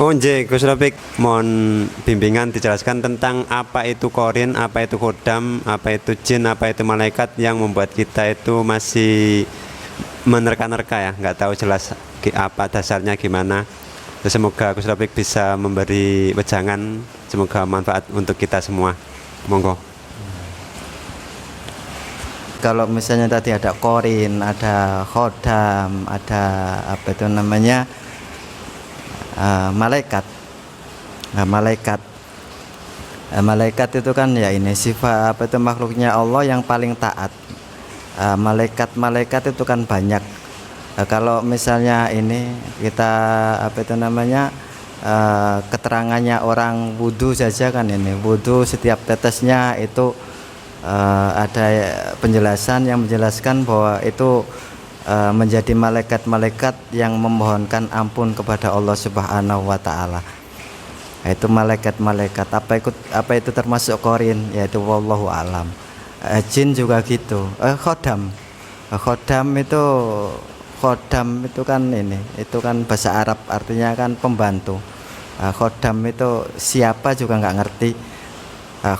Oh nggih, Gus Rafiq, mohon bimbingan dijelaskan tentang apa itu korin, apa itu kodam, apa itu jin, apa itu malaikat yang membuat kita itu masih menerka-nerka ya, nggak tahu jelas apa dasarnya gimana. Semoga Gus Rafiq bisa memberi wejangan, semoga manfaat untuk kita semua. Monggo. Kalau misalnya tadi ada korin, ada khodam, ada apa itu namanya malaikat. Nah, malaikat itu kan ya ini sifat apa itu makhluknya Allah yang paling taat. Malaikat itu kan banyak. Kalau misalnya ini kita apa itu namanya keterangannya orang wudhu saja kan ini wudhu setiap tetesnya itu ada penjelasan yang menjelaskan bahwa itu menjadi malaikat-malaikat yang memohonkan ampun kepada Allah Subhanahu wa taala. Itu malaikat-malaikat apa itu termasuk korin, yaitu wallahu alam. Jin juga gitu. Khodam itu kan ini, itu kan bahasa Arab artinya kan pembantu. Khodam itu siapa juga nggak ngerti.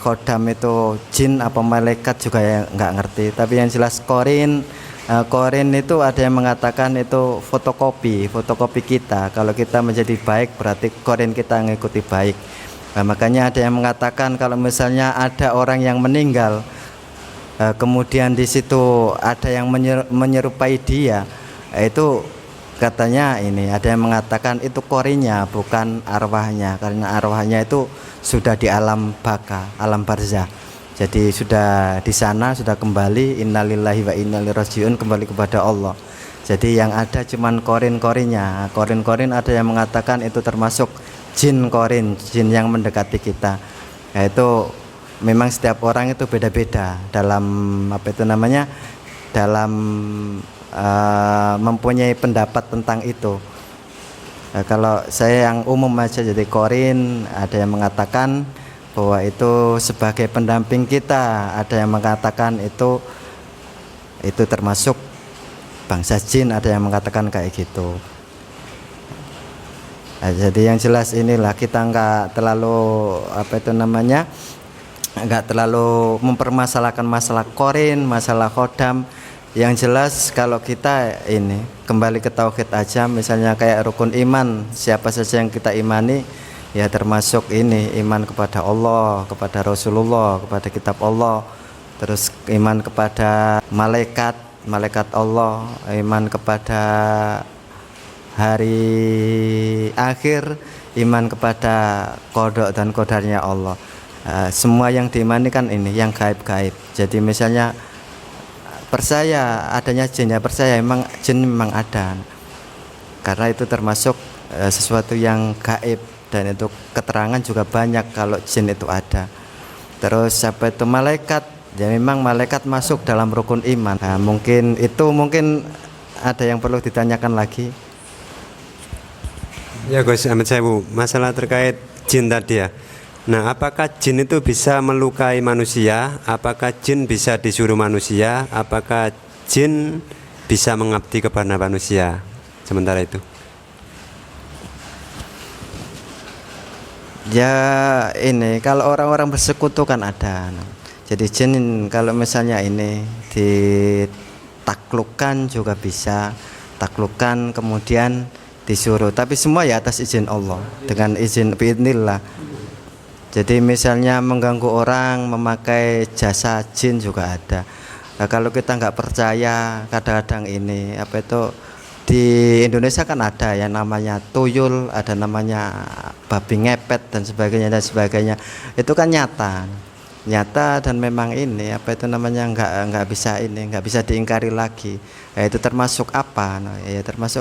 Khodam itu jin apa malaikat juga ya nggak ngerti. Tapi yang jelas korin itu ada yang mengatakan itu fotokopi kita. Kalau kita menjadi baik berarti korin kita mengikuti baik. Nah, makanya ada yang mengatakan kalau misalnya ada orang yang meninggal, kemudian di situ ada yang menyerupai dia, itu katanya ini ada yang mengatakan itu korinnya bukan arwahnya, karena arwahnya itu sudah di alam baka, alam barzah. Jadi sudah di sana, sudah kembali, innalillahi wa inna ilaihi rajiun, kembali kepada Allah. Jadi yang ada cuman korin-korinnya. Korin-korin ada yang mengatakan itu termasuk jin korin, jin yang mendekati kita. Nah, itu memang setiap orang itu beda-beda dalam apa itu namanya, dalam mempunyai pendapat tentang itu. Nah, kalau saya yang umum aja, jadi korin ada yang mengatakan bahwa itu sebagai pendamping kita, ada yang mengatakan itu termasuk bangsa jin, ada yang mengatakan kayak gitu. Nah, jadi yang jelas inilah kita nggak terlalu apa itu namanya, nggak terlalu mempermasalahkan masalah korin, masalah khodam. Yang jelas kalau kita ini kembali ke tauhid aja, misalnya kayak rukun iman, siapa saja yang kita imani, ya termasuk ini iman kepada Allah, kepada Rasulullah, kepada kitab Allah, terus iman kepada malaikat Allah, iman kepada hari akhir, iman kepada qada dan qadarnya Allah. Semua yang diimani kan ini yang gaib-gaib. Jadi misalnya percaya adanya jin, ya percaya memang jin memang ada, karena itu termasuk sesuatu yang gaib. Dan itu keterangan juga banyak kalau jin itu ada. Terus apa itu malaikat, ya memang malaikat masuk dalam rukun iman. Nah, mungkin ada yang perlu ditanyakan lagi. Ya Gus Ahmad Sewu, masalah terkait jin tadi ya. Nah, apakah jin itu bisa melukai manusia? Apakah jin bisa disuruh manusia? Apakah jin bisa mengabdi kepada manusia? Sementara itu. Ya ini kalau orang-orang bersekutu kan ada. Jadi jin kalau misalnya ini ditaklukkan juga bisa, taklukkan kemudian disuruh. Tapi semua ya atas izin Allah, dengan izin biidznillah. Jadi misalnya mengganggu orang memakai jasa jin juga ada. Nah, kalau kita nggak percaya, kadang-kadang ini apa itu di Indonesia kan ada yang namanya tuyul, ada namanya babi ngepet dan sebagainya. Itu kan nyata dan memang ini apa itu namanya nggak bisa diingkari lagi. Nah, itu termasuk apa? Nah, ya termasuk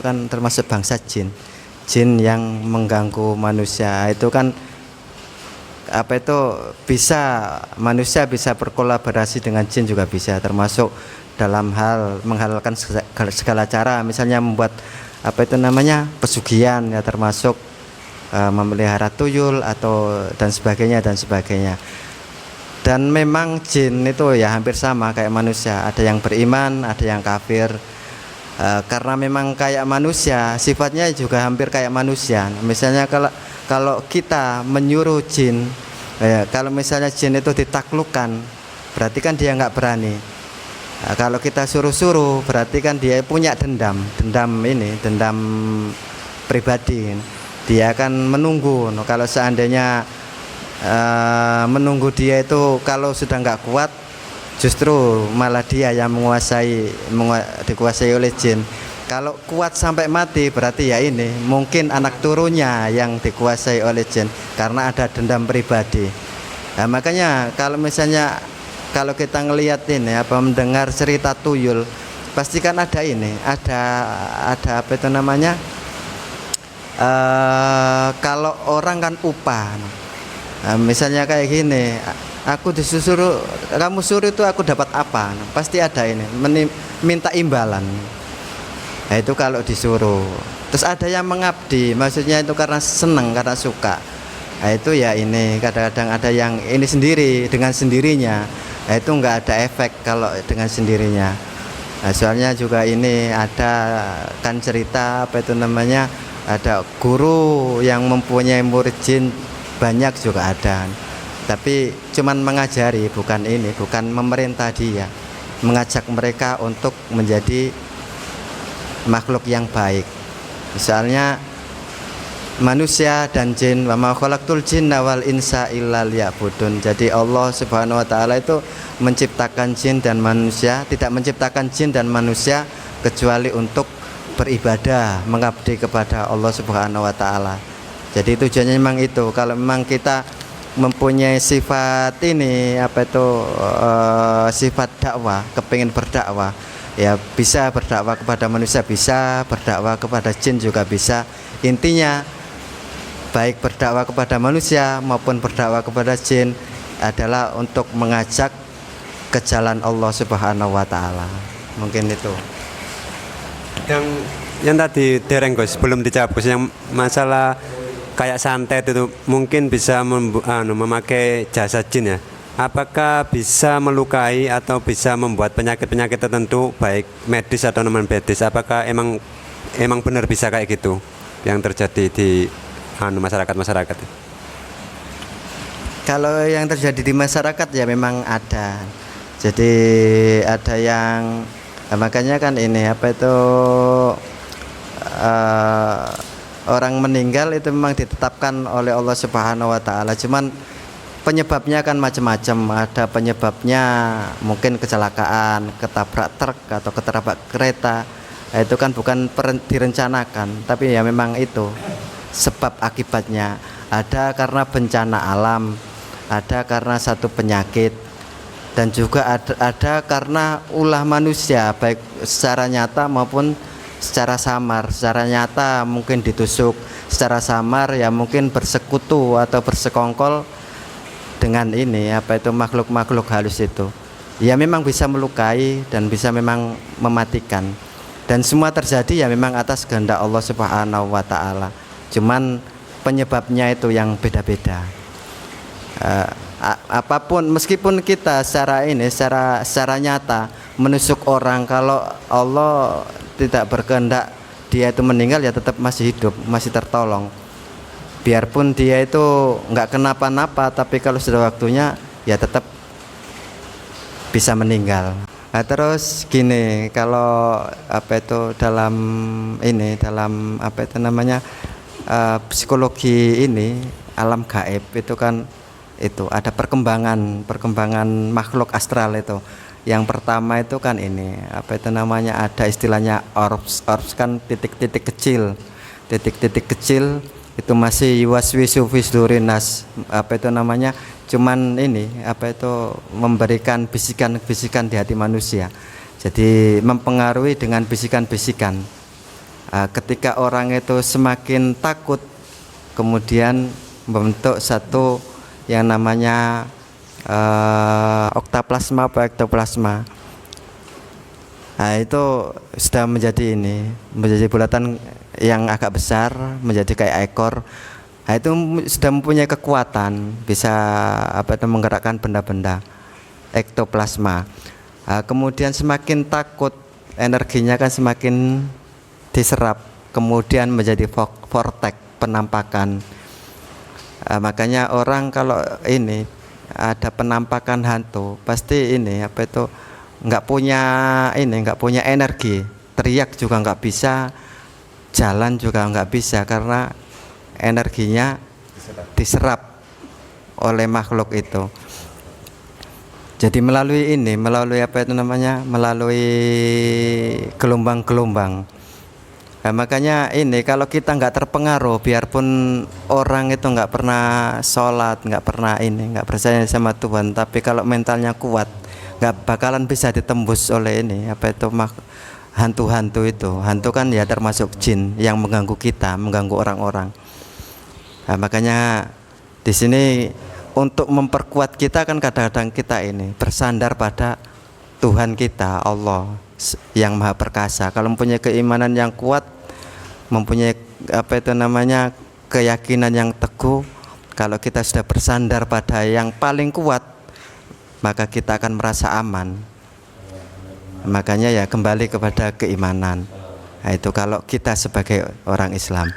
bangsa jin yang mengganggu manusia. Itu kan apa itu manusia bisa berkolaborasi dengan jin juga bisa, termasuk dalam hal menghalalkan segala cara, misalnya membuat apa itu namanya pesugihan, ya termasuk memelihara tuyul atau dan sebagainya. Dan memang jin itu ya hampir sama kayak manusia, ada yang beriman, ada yang kafir. Karena memang kayak manusia, sifatnya juga hampir kayak manusia. Misalnya kalau kita menyuruh jin, ya, kalau misalnya jin itu ditaklukkan, berarti kan dia nggak berani. Nah, kalau kita suruh-suruh, berarti kan dia punya dendam pribadi. Dia akan menunggu. Nah, kalau seandainya menunggu dia itu, kalau sudah nggak kuat, justru malah dia yang dikuasai oleh jin. Kalau kuat sampai mati, berarti ya ini mungkin anak turunnya yang dikuasai oleh jin karena ada dendam pribadi. Nah, makanya kalau misalnya kalau kita ngelihat ini mendengar cerita tuyul, pasti kan ada apa itu namanya, kalau orang kan upah. Nah, misalnya kayak gini, aku disuruh, kamu suruh itu aku dapat apa? Nah, pasti ada ini minta imbalan. Nah, itu kalau disuruh. Terus ada yang mengabdi, maksudnya itu karena senang, karena suka. Nah, itu ya ini kadang-kadang ada yang ini sendiri dengan sendirinya. Nah, itu nggak ada efek kalau dengan sendirinya. Nah, soalnya juga ini ada kan cerita apa itu namanya, ada guru yang mempunyai murid jin banyak juga ada, tapi cuman mengajari, bukan memerintah dia, mengajak mereka untuk menjadi makhluk yang baik. Misalnya manusia dan jin, wa ma khalaqtul jinna wal insa illa liya'budun. Jadi Allah Subhanahu wa taala itu menciptakan jin dan manusia, tidak menciptakan jin dan manusia kecuali untuk beribadah, mengabdi kepada Allah Subhanahu wa taala. Jadi tujuannya memang itu. Kalau memang kita mempunyai sifat ini sifat dakwah, kepingin berdakwah, ya bisa berdakwah kepada manusia, bisa berdakwah kepada jin juga bisa. Intinya baik berdakwah kepada manusia maupun berdakwah kepada jin adalah untuk mengajak ke jalan Allah Subhanahu wa taala. Mungkin itu. Yang tadi dereng Gus, belum dijawab Gus, yang masalah kayak santet itu mungkin bisa memakai jasa jin ya. Apakah bisa melukai atau bisa membuat penyakit-penyakit tertentu baik medis atau non medis? Apakah emang benar bisa kayak gitu yang terjadi di masyarakat? Kalau yang terjadi di masyarakat ya memang ada. Jadi ada yang makanya kan ini orang meninggal itu memang ditetapkan oleh Allah Subhanahu wa taala. Cuman penyebabnya kan macam-macam. Ada penyebabnya mungkin kecelakaan, ketabrak truk atau ketabrak kereta. Nah, itu kan bukan direncanakan, tapi ya memang itu sebab akibatnya. Ada karena bencana alam, ada karena satu penyakit, dan juga ada karena ulah manusia, baik secara nyata maupun secara samar. Secara nyata mungkin ditusuk, secara samar ya mungkin bersekutu atau bersekongkol dengan ini makhluk-makhluk halus itu. Ya memang bisa melukai dan bisa memang mematikan. Dan semua terjadi ya memang atas kehendak Allah Subhanahu wa taala. Cuman penyebabnya itu yang beda-beda. Apapun, meskipun kita secara nyata menusuk orang, kalau Allah tidak berkehendak dia itu meninggal ya tetap masih hidup, masih tertolong. Biarpun dia itu nggak kenapa-napa, tapi kalau sudah waktunya ya tetap bisa meninggal. Nah, terus gini, kalau dalam psikologi ini alam gaib itu kan itu ada perkembangan makhluk astral itu. Yang pertama itu kan ini ada istilahnya orbs kan titik-titik kecil itu masih yuwaswisu fi sudurinas cuman ini memberikan bisikan-bisikan di hati manusia. Jadi mempengaruhi dengan bisikan-bisikan. Ketika orang itu semakin takut, kemudian membentuk satu yang namanya oktaplasma atau ektoplasma. Nah, itu sudah menjadi bulatan yang agak besar, menjadi kayak ekor. Nah, itu sudah mempunyai kekuatan, bisa menggerakkan benda-benda, ektoplasma. Nah, kemudian semakin takut, energinya kan semakin diserap, kemudian menjadi vortex penampakan. Makanya orang kalau ini ada penampakan hantu pasti ini apa itu nggak punya energi, teriak juga nggak bisa, jalan juga nggak bisa karena energinya diserap oleh makhluk itu. Jadi melalui apa itu namanya, melalui gelombang-gelombang. Nah, makanya ini kalau kita nggak terpengaruh, biarpun orang itu nggak pernah sholat, nggak pernah nggak percaya sama Tuhan, tapi kalau mentalnya kuat, nggak bakalan bisa ditembus oleh apa itu hantu-hantu itu. Hantu kan ya termasuk jin yang mengganggu kita, mengganggu orang-orang. Nah, makanya di sini untuk memperkuat kita kan kadang-kadang kita bersandar pada Tuhan kita, Allah yang Maha Perkasa. Kalau mempunyai keimanan yang kuat, mempunyai apa itu namanya keyakinan yang teguh, kalau kita sudah bersandar pada yang paling kuat, maka kita akan merasa aman. Makanya ya kembali kepada keimanan. Nah, itu kalau kita sebagai orang Islam.